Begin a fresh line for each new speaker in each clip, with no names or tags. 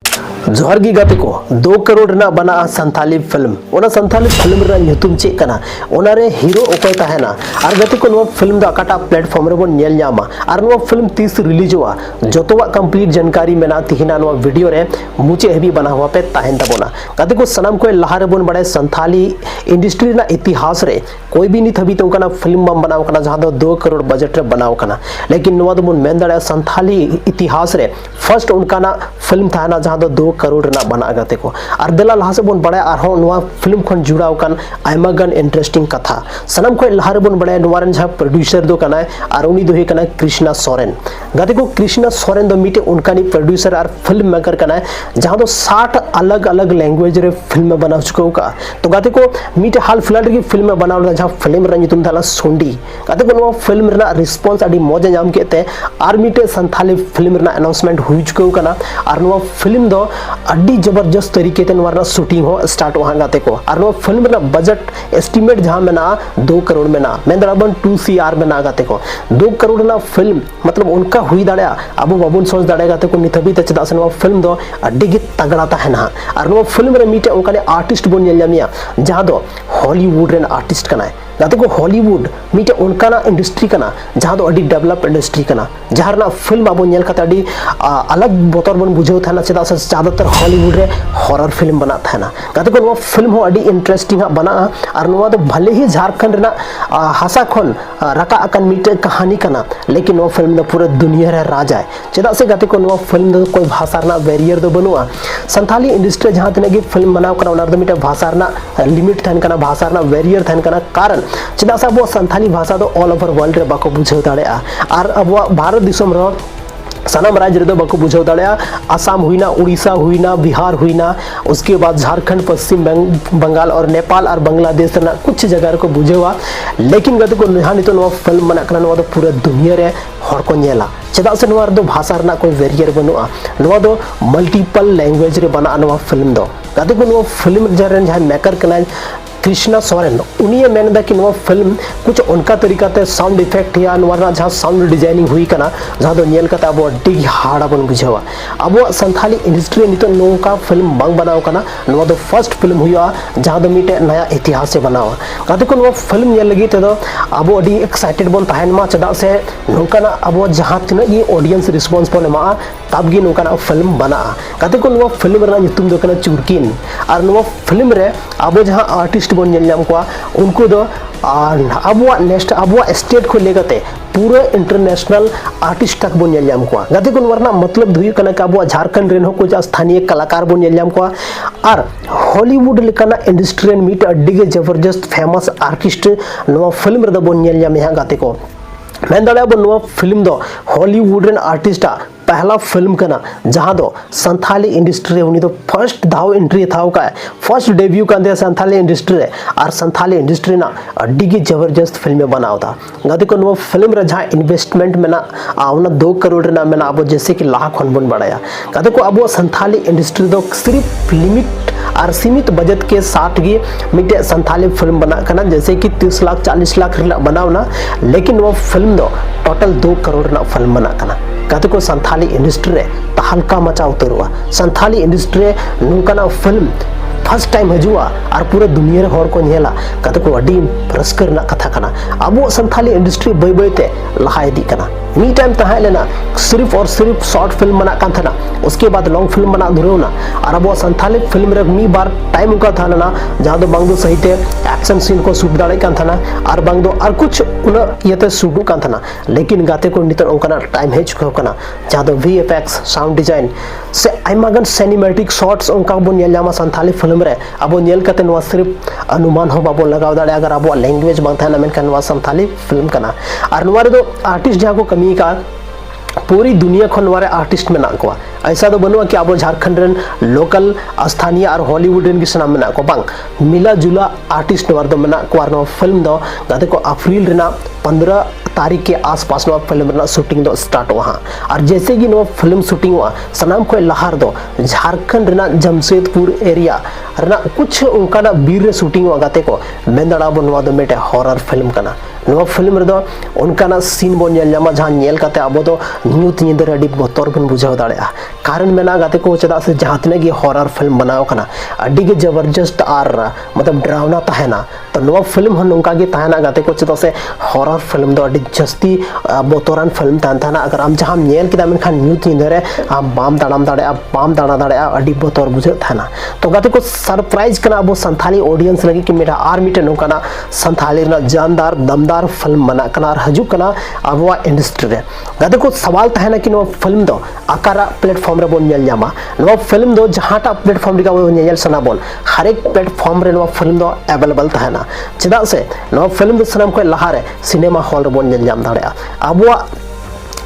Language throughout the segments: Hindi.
जोहर गी गाते को 2 करोड़ ना बना संथाली फिल्म ओना संथाली फिल्म रा ᱧᱩᱛᱩᱢ ᱪᱮᱫ ᱠᱟᱱᱟ ओना रे हीरो ओकय ताहेना आर गाते को नो फिल्म दा अकाटा प्लेटफॉर्म रे बोन नेल ᱧामा आर नो फिल्म 30 रिलीजवा जोतोवा कंप्लीट जानकारी मेना तिहिना नो वीडियो रे मुचे हेबी बना हुआ पे ताहेन तबोना गाते को सनम को लहा रे बोन बड़े संथाली इंडस्ट्री ना इतिहास रे कोई भी नि थबी तो कना फिल्म बम बनाव कना जहां दो 2 करोड़ बजट रे बनाव कना लेकिन नो दो बोन मेन दाड़ा संथाली इतिहास रे फर्स्ट उनका ना फिल्म था ना जहां दो 2 करोड़ ना बना गाते को और दिला लहा से बोन बड़ा आर नो फिल्म खन जुड़ाव कन आयमा गन इंटरेस्टिंग कथा सनम को लहा रे बोन बड़ा नोरन जहां प्रोड्यूसर दो कना और उनी दो हे कना कृष्णा सोरेन गाते को कृष्णा सोरेन दो मीटे उनका नी प्रोड्यूसर और फिल्म मेकर कना जहां दो 60 अलग अलग लैंग्वेज रे फिल्म बना चुको का तो गाते को मीटे हाल फिलहाल की फिल्म बनाव जहां फिल्म रे तुम थाला सोंडी गाते को नो फिल्म रे रिस्पांस अडी मौज नाम केते आर मीटे संथाली फिल्म रे अनाउंसमेंट हुई चुको कना और नो फिल्म दो अड्डी जबरदस्त तरीके ते नवरना शूटिंग हो स्टार्ट वहां गाते को और नो फिल्म रे बजट एस्टिमेट जहां में ना 2 करोड़ में ना मैं दराबन 2 CR में ना गाते को 2 करोड़ ना फिल्म मतलब उनका हुई दाड़ा अब बाबून सोच दाड़ा गाते को निथबी ते चदा नो फिल्म दो अड्डी गे तगड़ा ता है ना और नो फिल्म रे मीटे उनका ने आर्टिस्ट बोन नेलमिया जहां दो हॉलीवुड रे आर्टिस्ट कना गाते को हॉलीवुड मीटे उनका ना इंडस्ट्री कना जहां दो अड्डी डेवलप इंडस्ट्री कना जहां ना फिल्म बाबू नेल कता अड्डी अलग बोतर बन बुझो था ना चदा से ज्यादातर हॉलीवुड रे हॉरर फिल्म बना था ना गाते को नो फिल्म हो अड्डी इंटरेस्टिंग बना और नो तो भले ही झारखंड रे हासा खन रका अकन मीटे कहानी कना लेकिन नो फिल्म दो पूरे दुनिया रे राज है चदा से गाते को नो फिल्म दो कोई भाषा ना बैरियर दो बनुआ संथाली इंडस्ट्री जहां तने की फिल्म बनाव कना उनार दो मीटे भाषा ना लिमिट थन कना भाषा ना बैरियर थन कना कारण चदा से अब संथाली भाषा दो ऑल ओवर वर्ल्ड रे बाको बुझाव दाड़ेआ और अब भारत दिसम रो सनम राज्य रे बाको बुझाव दाड़ेआ आसाम हुईना उड़ीसा हुईना बिहार हुईना उसके बाद झारखंड पश्चिम बंगाल और नेपाल और बांग्लादेश ना कुछ जगह को बुझेवा लेकिन गत को निहानी तो नो फिल्म बना कना नो तो पूरा दुनिया रे हर को नेला चदा से नो दो भाषा रे कोई वेरियर बनुआ नो दो मल्टीपल लैंग्वेज रे बना नो फिल्म दो गत को नो फिल्म जरन जहां मेकर कना कृष्णा सोरेन उन्हीं मेन दा कि नो फिल्म कुछ उनका तरीका ते साउंड इफेक्ट या नवरना जहां साउंड डिजाइनिंग हुई कना जहां दो नेल कता अब डी हाड़ा बन बुझावा अब संथाली इंडस्ट्री नितो नो का फिल्म बांग बनाव कना नो दो फर्स्ट फिल्म हुआ जहां दो मीटे नया इतिहास से बनावा गाते को नो फिल्म नेल लगी ते दो अब डी एक्साइटेड बन ताहन मा चदा से नोका ना अब जहां तिना ये ऑडियंस रिस्पांस पने मा तब गी नोका ना फिल्म बना गाते को नो फिल्म रे ᱧᱩᱛᱩᱢ दो कना चुरकिन और नो फिल्म रे अब जहां आर्टिस्ट बोन नेलम को उनको दो अब नेक्स्ट अब स्टेट को लेगते पूरे इंटरनेशनल आर्टिस्ट तक बोन नेलम को गाते को वरना मतलब धुई कना का अब झारखंड रेन हो कुछ स्थानीय कलाकार बोन नेलम को और हॉलीवुड लेकना इंडस्ट्री मीट अड्डी जबरदस्त फेमस आर्टिस्ट नो फिल्म रे बोन नेलम यहां गाते को मैं दाड़ा अब नो फिल्म दो हॉलीवुड रेन आर्टिस्ट पहला फिल्म कना जहां दो संथाली इंडस्ट्री उनी तो फर्स्ट धाव एंट्री थाव का फर्स्ट डेब्यू कर संथाली इंडस्ट्री और संथाली इंडस्ट्री ना अड्डी की जबरदस्त फिल्म बनाव था गाते को नो फिल्म रे जहां इन्वेस्टमेंट में ना आवना 2 करोड़ ना में ना अब जैसे कि लाख खन बन बढ़ाया गाते को अब संथाली इंडस्ट्री दो सिर्फ लिमिट और सीमित बजट के साथ ही मिटे संथाली फिल्म बना करना जैसे कि 30 लाख 40 लाख बनाव ना लेकिन वो फिल्म दो टोटल 2 करोड़ ना फिल्म बना करना गाते को संथाली इंडस्ट्री रे तहलका मचा उतरवा संथाली इंडस्ट्री नुकना फिल्म फर्स्ट टाइम हजुआ और पूरे दुनिया रे हर को नेला गाते को अडी रस्कर ना कथा कना अब संथाली इंडस्ट्री बय बयते लहा इदी कना मी टाइम तहां लेना सिर्फ और सिर्फ शॉर्ट फिल्म बना कान था उसके बाद लॉन्ग फिल्म बना धुरो ना और अब संथाली फिल्म रे मी बार टाइम का था ना जहां दो बांगदो सहित एक्शन सीन को शूट दाड़े कान था और बांगदो और कुछ उन येते शूट कान था लेकिन गाते को नितर ओकना टाइम हे चुका कना जहां दो VFX साउंड डिजाइन से आइमागन सिनेमैटिक शॉट्स उनका बो नेलमा संथाली फिल्म रे अब नेल कते नो सिर्फ अनुमान हो बाबो लगाव दाड़े अगर अब लैंग्वेज बांग था ना मेन कनवा संथाली फिल्म कना और नवारे दो आर्टिस्ट जहां को कमी का पूरी दुनिया खन वारे आर्टिस्ट में ना को ऐसा तो बनुआ कि अब झारखंड रन लोकल स्थानीय और हॉलीवुड रन की सनाम में ना को बांग मिला जुला आर्टिस्ट नवर दो में ना को फिल्म दो गाते को अप्रैल रेना 15 तारीख के आसपास नो फिल्म रे शूटिंग दो स्टार्ट वहां और जैसे कि नो फिल्म शूटिंग हुआ सनाम को लहार दो झारखंड रे जमशेदपुर एरिया रे कुछ उनका ना बीर रे शूटिंग हुआ गाते को मेंदड़ा बनवा दो मेटे हॉरर फिल्म कना नवा फिल्म रे दो उनकाना सीन बोन नेल ᱧᱟᱢᱟ जहां नेल काते अब दो ᱧᱩᱛ ᱧᱤᱫᱟᱹ ᱨᱮ ᱟᱹᱰᱤ ᱵᱚᱛᱚᱨ ᱵᱚᱱ ᱵᱩᱡᱷᱟᱹᱣ ᱫᱟᱲᱮᱭᱟᱜᱼᱟ ᱠᱟᱨᱚᱱ ᱢᱮᱱᱟ गाते को चेदा से जहां तने गी हॉरर फिल्म बनाओ कना अड्डी गे जबरदस्त और मतलब डरावना तहना तो नवा फिल्म हन उनका गे तहना गाते को चेदा से हॉरर फिल्म दो अड्डी जस्ती बोतरान फिल्म तहना अगर हम जहां नेल किदा मेनखान ᱧᱩᱛ ᱧᱤᱫᱟᱹ रे हम बाम दाड़ाम दाड़े बाम दाड़ा दाड़े अड्डी बोतर बुझे तहना तो गाते को सरप्राइज कना अब संथाली ऑडियंस लगी कि मेरा आर मिटे नोकाना संथाली ना जानदार दमदार फिल्म बना कना हजू कना अब इंडस्ट्री रे गाते को सवाल तहना कि नवा फिल्म दो आकारा प्लेटफॉर्म रे बोन नेल ᱧᱟᱢᱟ नवा फिल्म दो जहाटा प्लेटफॉर्म रे वो नेल सना बोन हर एक प्लेटफॉर्म रे नवा फिल्म दो अवेलेबल तहना चेदा से नवा फिल्म दो सनम को लहा रे सिनेमा हॉल रे बोन नेल ᱧᱟᱢ दाड़ेया अब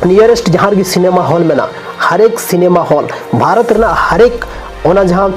नियरेस्ट जहां गी सिनेमा हॉल में ना हर एक सिनेमा हॉल भारत रे ना हर एक ओना जहां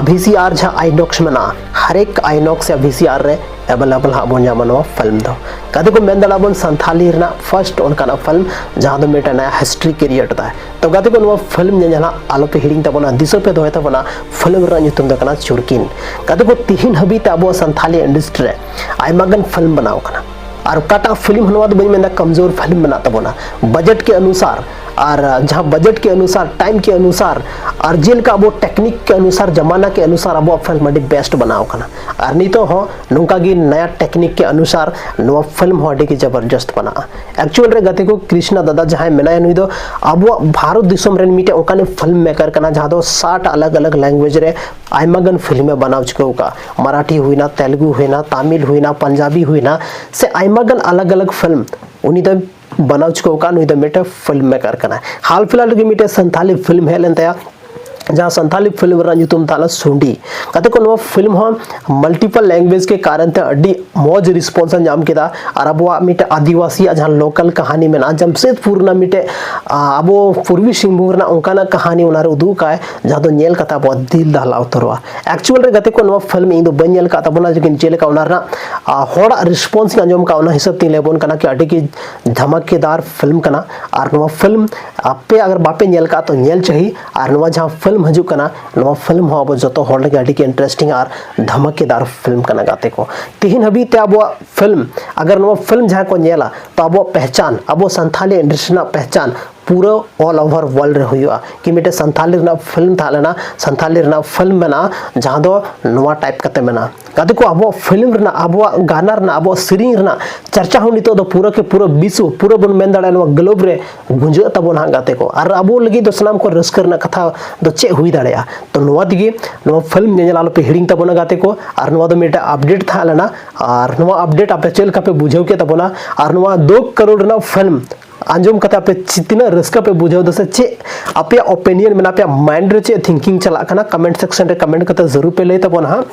VCR जहां आइनॉक्स में ना हर एक आइनॉक्स या VCR रे अवेलेबल हा बोन ᱧᱟᱢᱟ नवा फिल्म दो कदे को मेन दला बोन संथाली रे ना फर्स्ट उनका ना फिल्म जहां दो मेटा नया हिस्ट्री क्रिएट ता तो गाते को नवा फिल्म नेला आलो पे हिडिंग तबना दिसो पे दोय तबना फिल्म रा ᱧᱩᱛᱩᱢ ᱫᱚ ᱠᱟᱱᱟ चुरकिन कदे को तिहिन हबी ते अबो संथाली इंडस्ट्री रे आइमागन फिल्म बनाओ कना और काटा फिल्म हनवा तो बनी में कमजोर फिल्म बना तबना बजट के अनुसार और जहां बजट के अनुसार टाइम के अनुसार और जेल का वो टेक्निक के अनुसार जमाना के अनुसार अब फिल्म अभी बेस्ट बनाओ कना और नहीं तो हो नौका की नया टेक्निक के अनुसार नवा फिल्म हो की जबरदस्त बना एक्चुअल रे गति को कृष्णा दादा जहां मेना नुई दो अब भारत दिसम रे मिटे ओकाने फिल्म मेकर कना जहां दो 60 अलग अलग लैंग्वेज रे आइमागन फिल्म बनाव चुको का मराठी हुईना तेलुगु हुईना तमिल हुईना पंजाबी हुईना से आइमागन अलग अलग फिल्म उनी तो बनाव चुको का नुई तो मेटे फिल्म मेकर कना हाल फिलहाल के मिटे संथाली फिल्म है लेनतया जहां संथाली फिल्म रा ᱧᱩᱛᱩᱢ ताला सुंडी कते को नो फिल्म हो मल्टीपल लैंग्वेज के कारण ते अड्डी मौज रिस्पांस नाम केदा और अब मिटे आदिवासी जहां लोकल कहानी में ना जमशेदपुर ना मिटे अब पूर्वी सिंहभूम ना उनका कहानी उनार उदू का जहां दो नेल कता बहुत दिल दहला उतरवा एक्चुअल रे गते को नो फिल्म इन दो बनेल का तबना लेकिन जेल का उनार ना होड़ा रिस्पांस अंजम का उना हिसाब ती लेबोन कना कि अड्डी की धमाकेदार फिल्म कना और नो फिल्म आपे अगर बापे नेल का तो नेल चाहिए और नो जहां फिल्म हजू कना नवा फिल्म हो अब जो हॉल लगे अडी के इंटरेस्टिंग और धमाकेदार फिल्म कना गाते को तिहिन हबी ते अब फिल्म अगर नवा फिल्म जहां को नेला तो अब पहचान अब संथाली इंडस्ट्री ना पहचान पूरा ऑल ओवर वर्ल्ड रे हुआ कि मिटे संथाली ना फिल्म था लेना संथाली ना फिल्म में ना जहां दो नवा टाइप कते में ना गाते को अब फिल्म ना अब गाना ना अब सीरीज ना चर्चा हो नितो दो पूरा के पूरा विश्व पूरा बन मेन दाड़ा नवा ग्लोब रे गुंज तबो ना गाते को और अब लगी दो सनाम को रस्कर ना कथा दो चे हुई दाड़या तो नवा दिगे नवा फिल्म ने लालो पे हिडिंग तबो ना गाते को और नवा दो मिटे अपडेट था लेना और नवा अपडेट आपे चल का पे बुझाव के तबो ना और नवा 2 करोड़ ना फिल्म आंजम कते आपे चितना रस्का पे बुझाव दसे चे आपे ओपिनियन में आपे माइंड रे चे थिंकिंग चला कना कमेंट सेक्शन रे कमेंट कते जरूर पे ले तबो ना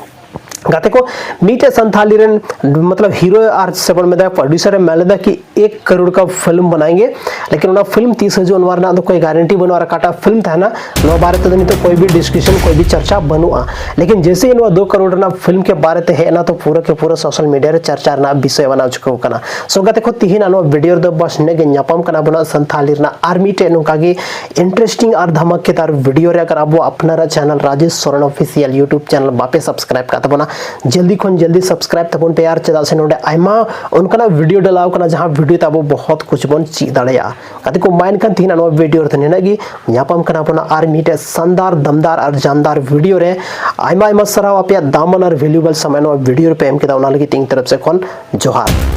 गाते को मीटे संथाली रेन मतलब हीरो और सेवन में दा प्रोड्यूसर है मेलेदा कि 1 करोड़ का फिल्म बनाएंगे लेकिन उना फिल्म 30 जो अनवार ना तो कोई गारंटी बनो और काटा फिल्म था ना नो बारे तो नहीं तो कोई भी डिस्कशन कोई भी चर्चा बनुआ लेकिन जैसे इन 2 करोड़ ना फिल्म के बारे ते है ना तो पूरा के पूरा सोशल मीडिया रे चर्चा ना विषय बना चुको कना सो गाते को तिहिन अनो वीडियो दो बस ने न्यापम कना बना संथाली ना आर्मी टे नुका गी इंटरेस्टिंग और धमाकेदार वीडियो रे अगर आप अपना channel Rajesh Soren official YouTube channel बापे सब्सक्राइब करते बना जल्दी खन जल्दी सब्सक्राइब तबन पे यार चेदा से नोडे आइमा उनका वीडियो डालाव कना जहां वीडियो तब बहुत कुछ बन ची दाड़या कते को माइन kan तीन नो वीडियो रतने नगी न्यापम कना बना आर मीटे शानदार दमदार और जानदार वीडियो रे आइमा आइमा सराव आपया दामन और वैल्यूएबल समय नो वीडियो पे एम के दावना लगी तीन तरफ से कोन जोहार।